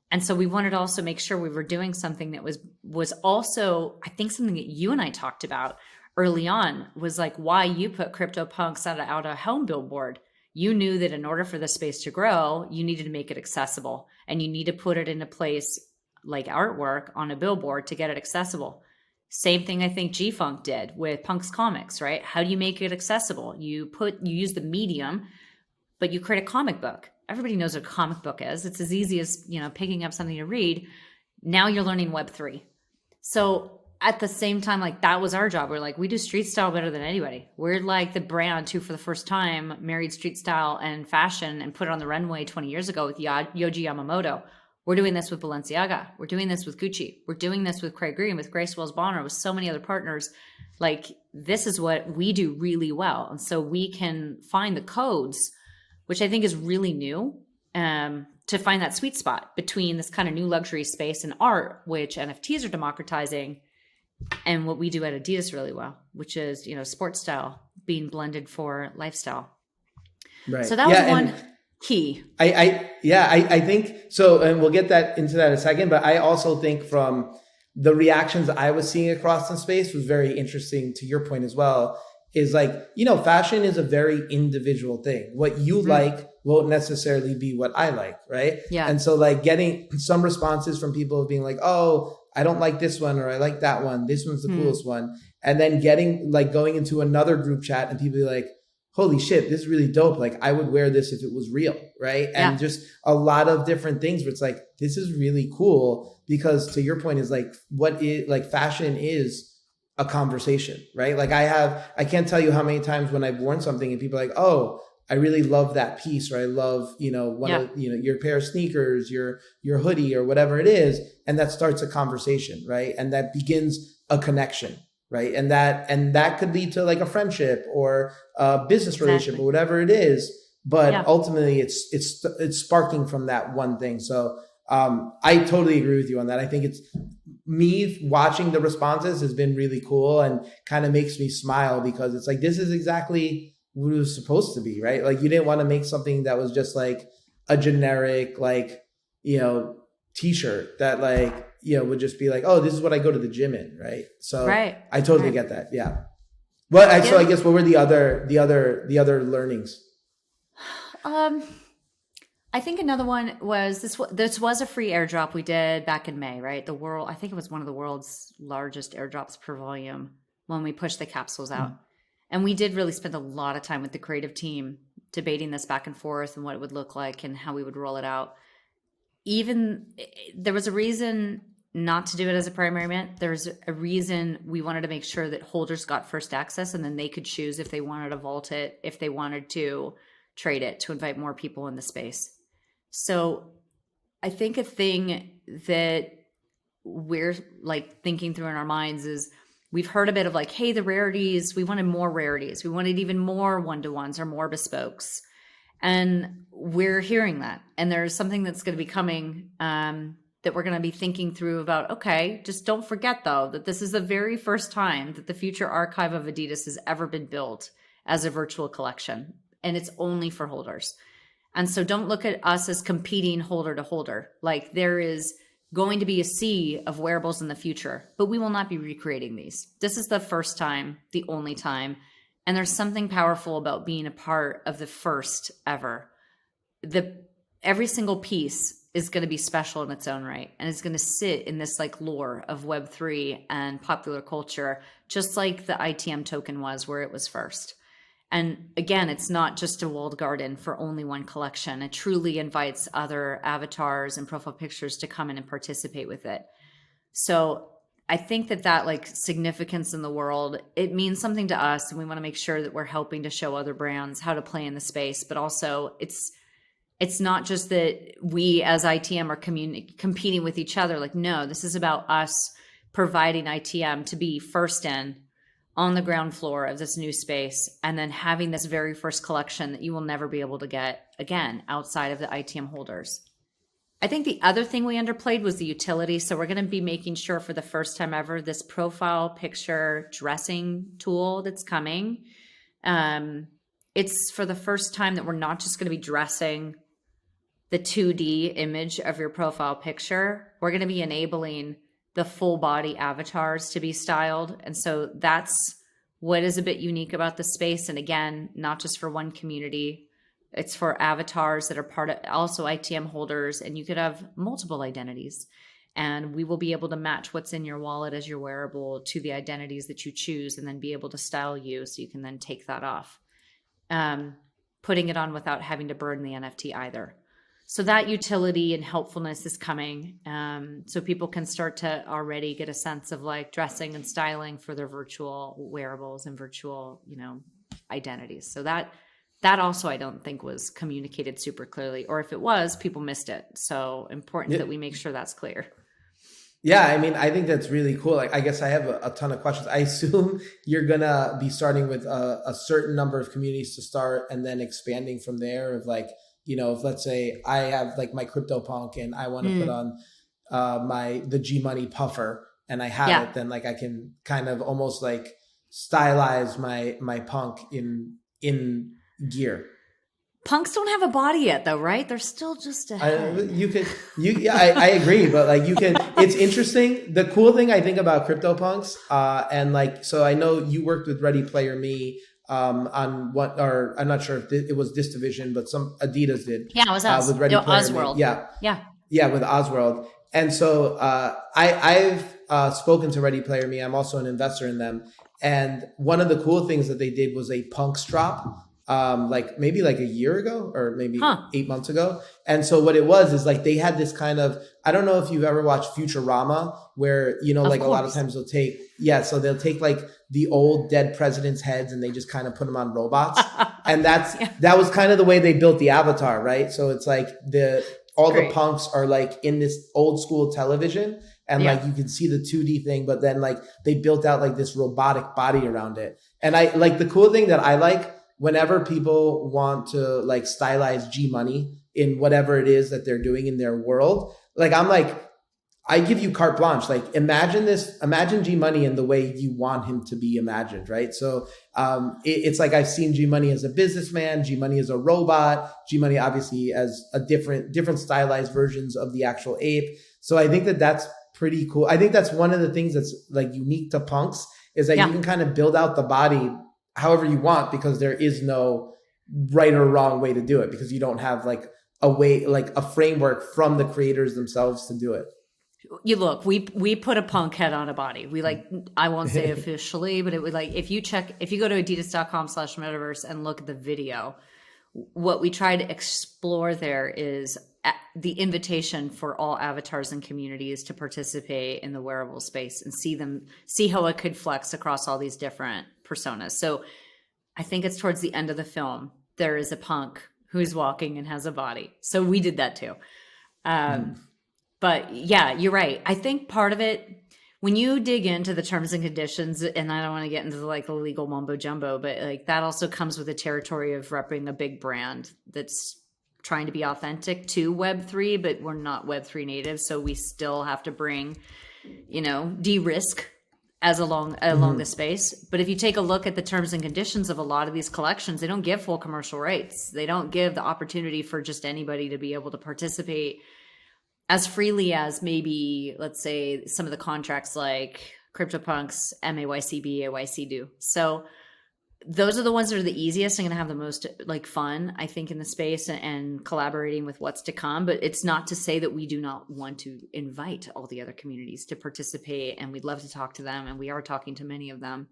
And so we wanted to also make sure we were doing something that was also, I think, something that you and I talked about early on, was like why you put CryptoPunks out a home billboard. You knew that in order for the space to grow, you needed to make it accessible, and you need to put it in a place like artwork on a billboard to get it accessible. Same thing I think G-Funk did with Punk's Comics, right? How do you make it accessible? You use the medium, but you create a comic book. Everybody knows what a comic book is. It's as easy as, picking up something to read. Now you're learning Web3. So at the same time, like that was our job. We're like, we do street style better than anybody. We're like the brand who for the first time married street style and fashion and put it on the runway 20 years ago with Yoji Yamamoto. We're doing this with Balenciaga. We're doing this with Gucci. We're doing this with Craig Green, with Grace Wells Bonner, with so many other partners. Like this is what we do really well. And so we can find the codes, which I think is really new, to find that sweet spot between this kind of new luxury space and art, which NFTs are democratizing, and what we do at Adidas really well, which is, sports style being blended for lifestyle. Right. So that was one key. I think so. And we'll get into that in a second, but I also think from the reactions I was seeing across the space was very interesting to your point as well, is like, fashion is a very individual thing. What you like won't necessarily be what I like. Right. Yeah. And so like getting some responses from people being like, oh, I don't like this one, or I like that one. This one's the coolest one. And then going into another group chat and people be like, holy shit, this is really dope. Like I would wear this if it was real. Right. Yeah. And just a lot of different things where it's like, this is really cool, because to your point is like, fashion is a conversation, right? Like I can't tell you how many times when I've worn something and people are like, oh, I really love that piece, or I love, your pair of sneakers, your hoodie, or whatever it is. And that starts a conversation, right? And that begins a connection, right? And that could lead to like a friendship or a business relationship or whatever it is. But ultimately it's sparking from that one thing. So I totally agree with you on that. I think it's me watching the responses has been really cool and kind of makes me smile, because it's like, this is exactly what it was supposed to be, right? Like you didn't want to make something that was just like a generic, like, t-shirt that like, would just be like, oh, this is what I go to the gym in. Right. So I totally get that. Yeah. Well, so I guess what were the other learnings? I think another one was this was a free airdrop we did back in May, right? I think it was one of the world's largest airdrops per volume when we pushed the capsules out. And we did really spend a lot of time with the creative team debating this back and forth and what it would look like and how we would roll it out. Even there was a reason not to do it as a primary mint. There's a reason we wanted to make sure that holders got first access, and then they could choose if they wanted to vault it, if they wanted to trade it, to invite more people in the space. So I think a thing that we're like thinking through in our minds is, we've heard a bit of like, hey, the rarities, we wanted more rarities. We wanted even more one-to-ones or more bespokes. And we're hearing that. And there's something that's going to be coming that we're going to be thinking through about, okay, just don't forget though, that this is the very first time that the future archive of Adidas has ever been built as a virtual collection. And it's only for holders. And so don't look at us as competing holder to holder. Like there is going to be a sea of wearables in the future, but we will not be recreating these. This is the first time, the only time. And there's something powerful about being a part of the first ever. Every single piece is going to be special in its own right. And it's going to sit in this like lore of Web3 and popular culture, just like the ITM token was where it was first. And again, it's not just a walled garden for only one collection. It truly invites other avatars and profile pictures to come in and participate with it. So I think that like significance in the world, it means something to us. And we want to make sure that we're helping to show other brands how to play in the space. But also it's not just that we as ITM are competing with each other. Like, no, this is about us providing ITM to be first in on the ground floor of this new space, and then having this very first collection that you will never be able to get again outside of the ITM holders. I think the other thing we underplayed was the utility. So we're going to be making sure for the first time ever, this profile picture dressing tool that's coming. It's for the first time that we're not just going to be dressing the 2D image of your profile picture. We're going to be enabling the full body avatars to be styled. And so that's what is a bit unique about the space. And again, not just for one community, it's for avatars that are part of also ITM holders, and you could have multiple identities. And we will be able to match what's in your wallet as your wearable to the identities that you choose, and then be able to style you so you can then take that off. Putting it on without having to burn the NFT either. So that utility and helpfulness is coming. So people can start to already get a sense of like dressing and styling for their virtual wearables and virtual, identities. So that also I don't think was communicated super clearly, or if it was, people missed it. So important that we make sure that's clear. Yeah, I mean, I think that's really cool. Like, I guess I have a ton of questions. I assume you're gonna be starting with a certain number of communities to start, and then expanding from there. Of like, if let's say I have like my CryptoPunk, and I want to put on the G Money puffer, and I have it, then like I can kind of almost like stylize my punk in gear. Punks don't have a body yet, though, right? They're still just a head. I agree, but like it's interesting. The cool thing I think about CryptoPunks, and like, so I know you worked with Ready Player Me, on what, or I'm not sure if it was this division, but some Adidas did. Yeah, it was us. With Ready Player Osworld. Me. Yeah, with Osworld. And so, I've spoken to Ready Player Me. I'm also an investor in them. And one of the cool things that they did was a punks drop, like maybe like a year ago, or maybe 8 months ago. And so what it was is like, they had this kind of, I don't know if you've ever watched Futurama, where, like a lot of times they'll take like the old dead presidents' heads and they just kind of put them on robots. And that was kind of the way they built the avatar, right? So it's like all the punks are like in this old school television, and like you can see the 2D thing, but then like they built out like this robotic body around it. And I like, the cool thing that I like, whenever people want to like stylize G Money in whatever it is that they're doing in their world, like I'm like, I give you carte blanche. Like imagine G Money in the way you want him to be imagined, right? So it's like, I've seen G Money as a businessman, G Money as a robot, G Money obviously as a different stylized versions of the actual ape. So I think that that's pretty cool. I think that's one of the things that's like unique to punks, is that you can kind of build out the body however you want, because there is no right or wrong way to do it, because you don't have like a way, like a framework from the creators themselves to do it. You look, we put a punk head on a body. We like, I won't say officially, but it would like, if you go to adidas.com/metaverse and look at the video, what we try to explore there is the invitation for all avatars and communities to participate in the wearable space and see how it could flex across all these different personas. So I think it's towards the end of the film, there is a punk who's walking and has a body. So we did that too. But yeah, you're right. I think part of it, when you dig into the terms and conditions, and I don't want to get into like the legal mumbo jumbo, but like that also comes with the territory of repping a big brand that's trying to be authentic to Web3, but we're not Web3 native. So we still have to bring, de-risk as along the space. But if you take a look at the terms and conditions of a lot of these collections, they don't give full commercial rights. They don't give the opportunity for just anybody to be able to participate as freely as maybe, let's say, some of the contracts like CryptoPunks, MAYC, BAYC do. So those are the ones that are the easiest and going to have the most like fun, I think, in the space and collaborating with what's to come. But it's not to say that we do not want to invite all the other communities to participate, and we'd love to talk to them. And we are talking to many of them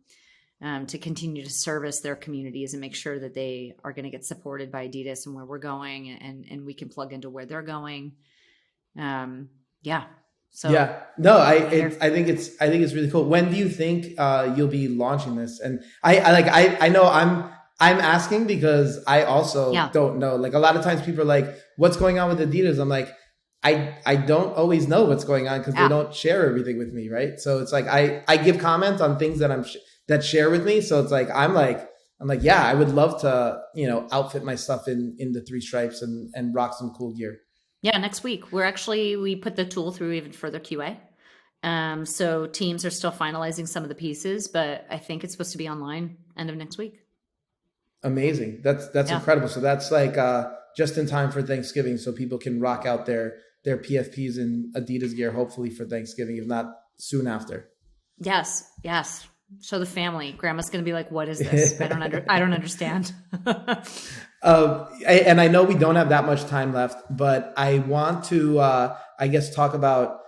to continue to service their communities and make sure that they are going to get supported by Adidas and where we're going, and we can plug into where they're going. So no, I think it's really cool. When do you think you'll be launching this? And I know I'm asking because I also don't know. Like a lot of times people are like, what's going on with Adidas? I'm like, I don't always know what's going on because they don't share everything with me, right? So it's like I give comments on things that that share with me. So it's like I'm like, yeah, I would love to, outfit my stuff in the 3 stripes and rock some cool gear. Yeah, next week. We put the tool through even further QA. So teams are still finalizing some of the pieces, but I think it's supposed to be online end of next week. Amazing. That's incredible. So that's like just in time for Thanksgiving, so people can rock out their PFPs and Adidas gear, hopefully for Thanksgiving, if not soon after. Yes. Show the family. Grandma's going to be like, "What is this? I don't understand." And I know we don't have that much time left, but I want to, I guess, talk about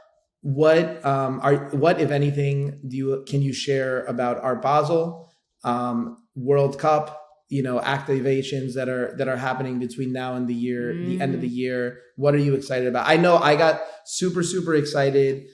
what if anything, can you share about Art Basel, World Cup, activations that are happening between now and the end of the year? What are you excited about? I know I got super, super excited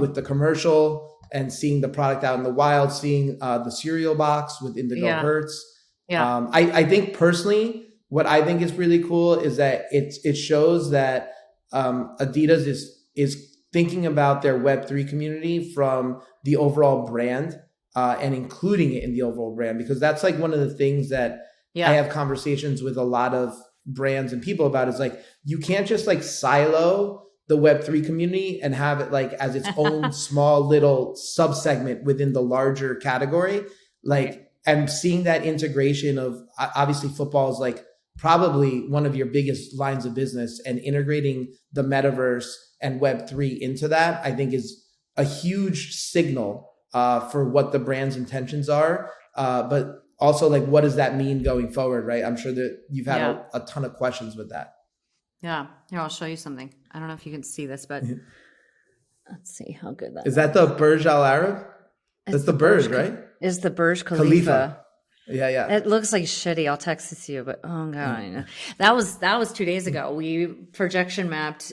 with the commercial and seeing the product out in the wild, seeing the cereal box with Indigo Hertz. Yeah. I think personally, what I think is really cool is that it shows that Adidas is thinking about their Web3 community from the overall brand and including it in the overall brand, because that's like one of the things that I have conversations with a lot of brands and people about, is like, you can't just like silo the Web3 community and have it like as its own small little subsegment within the larger category. Like, and seeing that integration of, obviously football is like probably one of your biggest lines of business, and integrating the metaverse and Web3 into that, I think is a huge signal for what the brand's intentions are. But also, like, what does that mean going forward, right? I'm sure that you've had a ton of questions with that. Yeah. Here, I'll show you something. I don't know if you can see this, but let's see how good that is. That the Burj Al Arab? That's the Burj, right? Is the Burj Khalifa. Yeah. It looks like shitty. I'll text it to you, but oh god, I know. That was 2 days ago. We projection mapped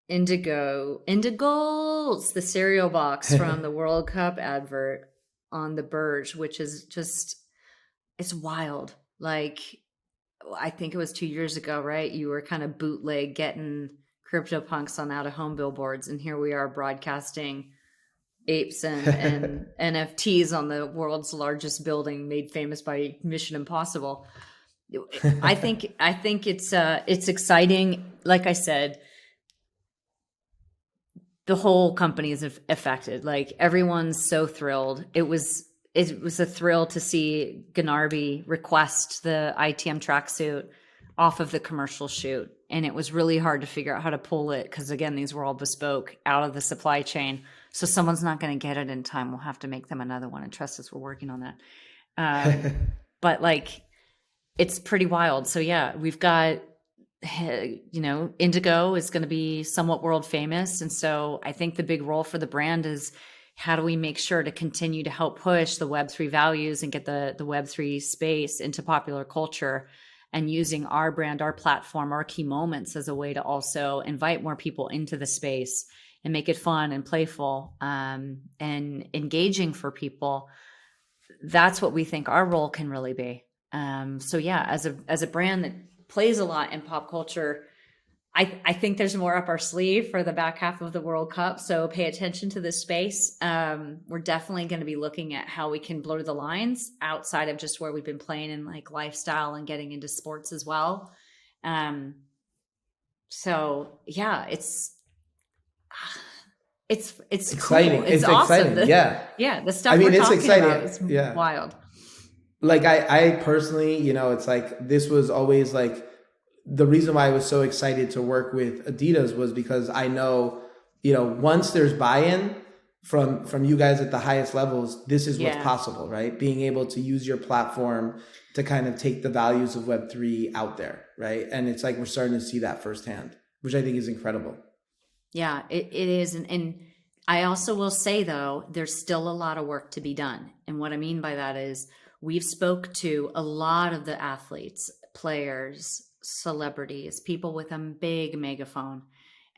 Indigos, the cereal box from the World Cup advert on the Burj, which is just, it's wild. Like, I think it was 2 years ago, right? You were kind of bootleg getting CryptoPunks on out of home billboards, and here we are broadcasting apes and NFTs on the world's largest building made famous by Mission Impossible. I think it's exciting. Like I said, the whole company is affected. Like, everyone's so thrilled. It was a thrill to see Ganarbi request the ITM tracksuit off of the commercial shoot. And it was really hard to figure out how to pull it, because again, these were all bespoke out of the supply chain. So someone's not going to get it in time. We'll have to make them another one, and trust us, we're working on that. But like, it's pretty wild. So yeah, we've got, Indigo is going to be somewhat world famous. And so I think the big role for the brand is, how do we make sure to continue to help push the Web3 values and get the Web3 space into popular culture, and using our brand, our platform, our key moments as a way to also invite more people into the space and make it fun and playful and engaging for people. That's what we think our role can really be. So yeah, as a brand that plays a lot in pop culture, I think there's more up our sleeve for the back half of the World Cup. So pay attention to this space. We're definitely going to be looking at how we can blur the lines outside of just where we've been playing in like lifestyle and getting into sports as well. So yeah, it's exciting. Cool. It's awesome. exciting. Yeah. The stuff it's talking exciting. About is wild. Like I personally, it's like, this was always like, the reason why I was so excited to work with Adidas was because I know, once there's buy-in from you guys at the highest levels, this is what's possible, right? Being able to use your platform to kind of take the values of Web3 out there, right? And it's like, we're starting to see that firsthand, which I think is incredible. Yeah, it is. And I also will say, though, there's still a lot of work to be done. And what I mean by that is, we've spoke to a lot of the athletes, players, celebrities, people with a big megaphone.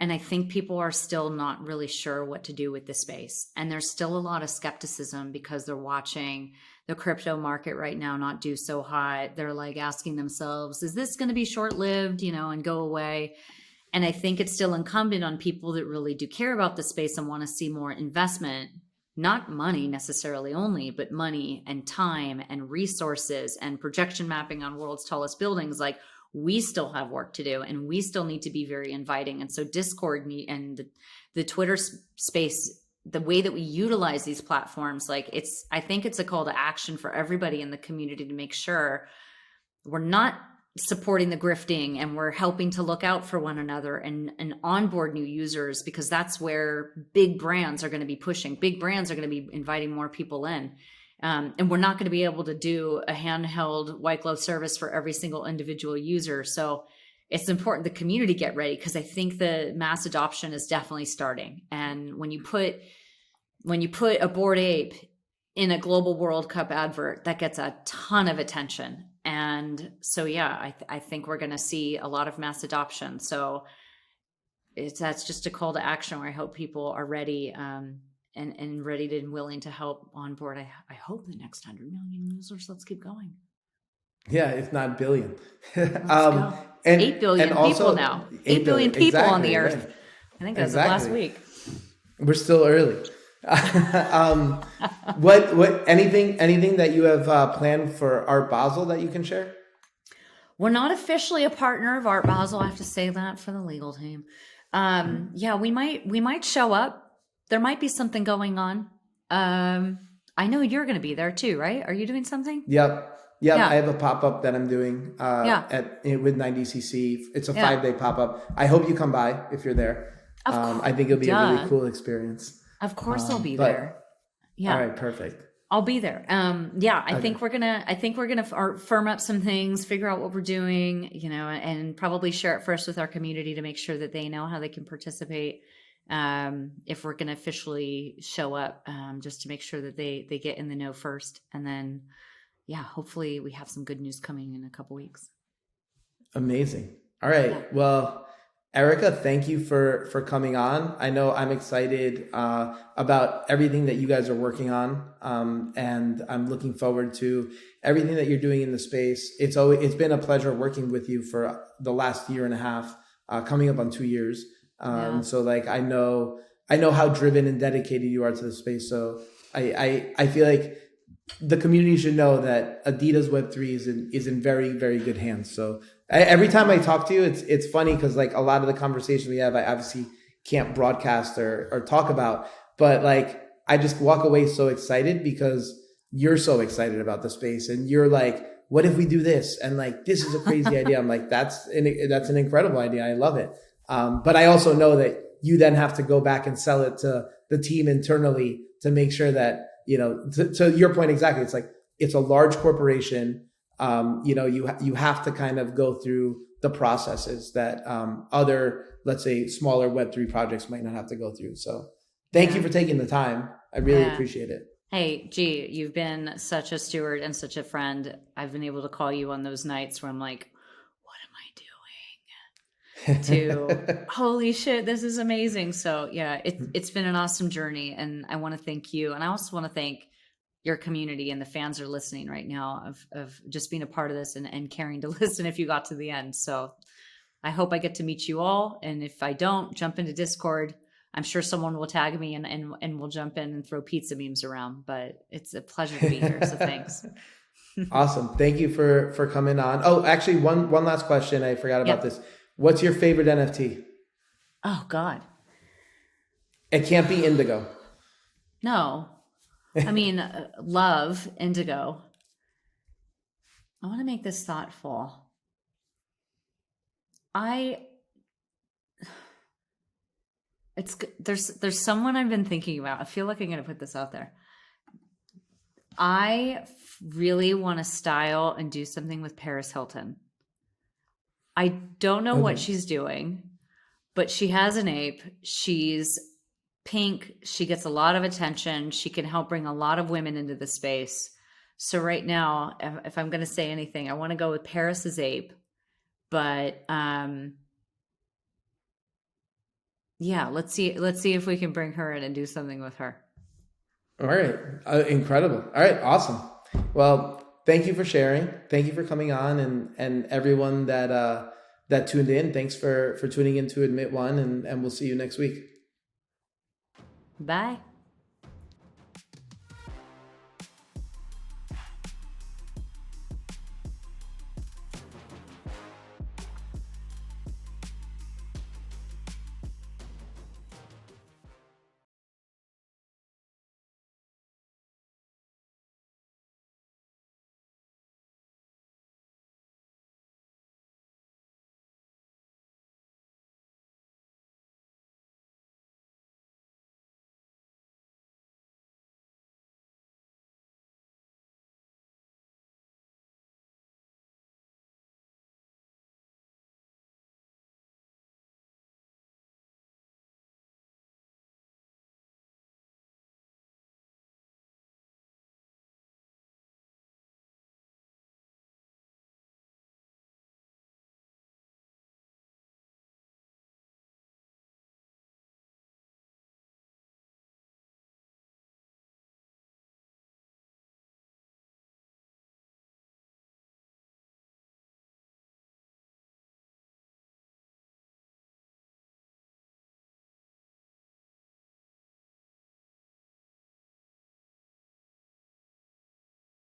And I think people are still not really sure what to do with this space. And there's still a lot of skepticism because they're watching the crypto market right now not do so hot. They're like asking themselves, is this going to be short-lived, and go away? And I think it's still incumbent on people that really do care about the space and want to see more investment, not money necessarily only, but money and time and resources and projection mapping on world's tallest buildings. Like, we still have work to do, and we still need to be very inviting. And so Discord and the Twitter space, the way that we utilize these platforms, like, I think it's a call to action for everybody in the community to make sure we're not supporting the grifting, and we're helping to look out for one another and onboard new users, because that's where big brands are going to be pushing. Big brands are going to be inviting more people in. And we're not going to be able to do a handheld white glove service for every single individual user. So it's important the community get ready, because I think the mass adoption is definitely starting. And when you put a Bored Ape in a global World Cup advert, that gets a ton of attention. And so, yeah, I think we're going to see a lot of mass adoption. So that's just a call to action where I hope people are ready and ready to and willing to help on board. I hope the next 100 million users. Let's keep going. Yeah, if not billion. Let's go. And 8 billion and people also, now. 8 billion people on the earth. Right. I think as of last week. We're still early. What anything that you have planned for Art Basel that you can share? We're not officially a partner of Art Basel. I have to say that for the legal team. Yeah, we might show up. There might be something going on. I know you're going to be there too, right? Are you doing something? Yep. Yeah. I have a pop-up that I'm doing with 90cc. It's a 5-day pop-up. I hope you come by if you're there. I think it'll be a really cool experience. Of course I'll be there. Yeah. All right, perfect. I'll be there. I think we're gonna firm up some things, figure out what we're doing, and probably share it first with our community to make sure that they know how they can participate. If we're gonna officially show up, just to make sure that they get in the know first, and then, hopefully we have some good news coming in a couple weeks. Amazing. All right. Yeah. Well, Erika, thank you for coming on. I know I'm excited about everything that you guys are working on, and I'm looking forward to everything that you're doing in the space. It's been a pleasure working with you for the last year and a half, coming up on 2 years. So like I know how driven and dedicated you are to the space. So I feel like the community should know that Adidas Web3 is in very, very good hands. So every time I talk to you, it's funny because like a lot of the conversation we have, I obviously can't broadcast or talk about, but like I just walk away so excited because you're so excited about the space and you're like, what if we do this? And like, this is a crazy idea. I'm like, that's an incredible idea. I love it. But I also know that you then have to go back and sell it to the team internally to make sure that, to your point exactly, it's like, it's a large corporation. You have to kind of go through the processes that other, let's say, smaller Web3 projects might not have to go through. So thank you for taking the time. I really appreciate it. Hey, G, you've been such a steward and such a friend. I've been able to call you on those nights where I'm like, what am I doing? To holy shit, this is amazing. So yeah, it's been an awesome journey, and I want to thank you. And I also want to thank your community and the fans are listening right now of just being a part of this and caring to listen if you got to the end. So I hope I get to meet you all. And if I don't, jump into Discord. I'm sure someone will tag me and we'll jump in and throw pizza memes around, but it's a pleasure to be here. So thanks. Awesome. Thank you for coming on. Oh, actually one last question. I forgot about this. What's your favorite NFT? Oh God. It can't be indigo. No. I mean, love, indigo. I want to make this thoughtful. There's someone I've been thinking about. I feel like I'm going to put this out there. I really want to style and do something with Paris Hilton. I don't know what she's doing, but she has an ape. She's pink. She gets a lot of attention. She can help bring a lot of women into the space. So right now, if I'm going to say anything, I want to go with Paris's ape, but let's see if we can bring her in and do something with her. All right. Incredible. All right. Awesome. Well, thank you for sharing. Thank you for coming on, and everyone that tuned in. Thanks for tuning in to Admit One, and we'll see you next week. Bye.